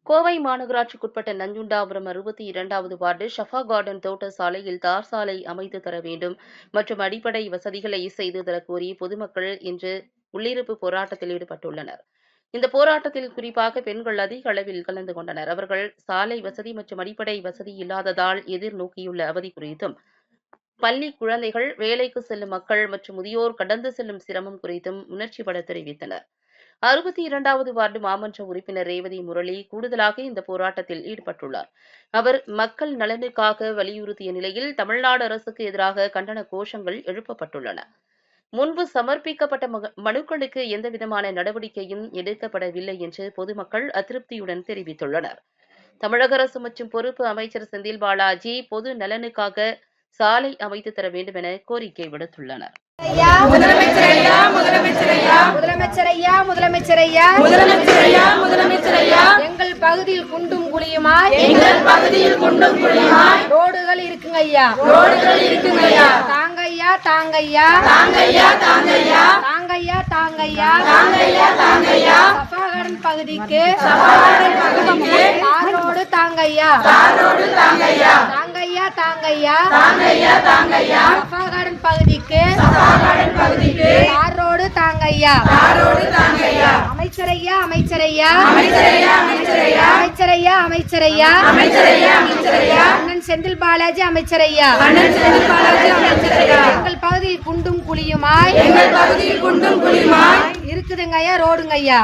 கோவை மாநகராட்சிக்குட்பட்ட Nanjundapuram 62வது ward ஷஃபா garden தோட்ட சாலையில் தார் சாலை அமைத்து தர வேண்டும் மற்றும் அடிப்படை வசதிகளை செய்து தரக்கோரி பொதுமக்கள் இன்று உள்ளிருப்பு போராட்டத்தில் ஈடுபட்டுள்ளனர். இந்த போராட்டத்தில் குறிப்பாக பெண்கள் அதிக அளவில் கலந்து கொண்டனர். அவர்கள் சாலை வசதி மற்றும் அடிப்படை வசதி இல்லாததால் எதிர்நோக்கியுள்ள அவதி குறித்தும், பள்ளி குழந்தைகள், வேலைக்கு செல்லும் மக்கள் மற்றும் முதியோர் கடந்து செல்லும் சிரமம் குறித்தும் உணர்ச்சிபட தெரிவித்தனர். 62வது வார்டு மாமன்ற உறுப்பினர் ரேவதி முரளி கூடுதலாக இந்த போராட்டத்தில் ஈடுபட்டுள்ளார். அவர் மக்கள் நலனுக்காக வலியுறுத்திய நிலையில் தமிழ்நாடு அரசுக்கு எதிராக கண்டன கோஷங்கள் எழுப்பப்பட்டுள்ளன. முன்பு சமர்ப்பிக்கப்பட்ட மனுக்களுக்கு எந்தவிதமான நடவடிக்கையும் எடுக்கப்படவில்லை என்று பொதுமக்கள் அதிருப்தியுடன் தெரிவித்துள்ளனர். தமிழக அரசு மற்றும் பொறுப்பு அமைச்சர் செந்தில் பாலாஜி பொது நலனுக்காக சாலை அமைத்து தர வேண்டும் என கோரிக்கை விடுத்துள்ளனர். எங்கள் பகுதியில் குண்டும் குழியுமாய் ரோடுகள் இருக்குங்க ஐயா, தாங்கய்யா தாங்கய்யா தாங்கய்யா தாங்கய்யா தாங்கய்யா சபாகடன் பகுதிக்கு ரோடு தாங்கய்யா தாங்கய்யா தாங்கய்யா சபாகடன் பகுதிக்கு ரோடு தாங்கய்யா அமைச்சரையா அண்ணன் செந்தில் பாலாஜி அமைச்சரையா எங்கள் பகுதியில் குண்டும் குழியுமாய் இருக்குதுங்க ஐயா ரோடுங்க ஐயா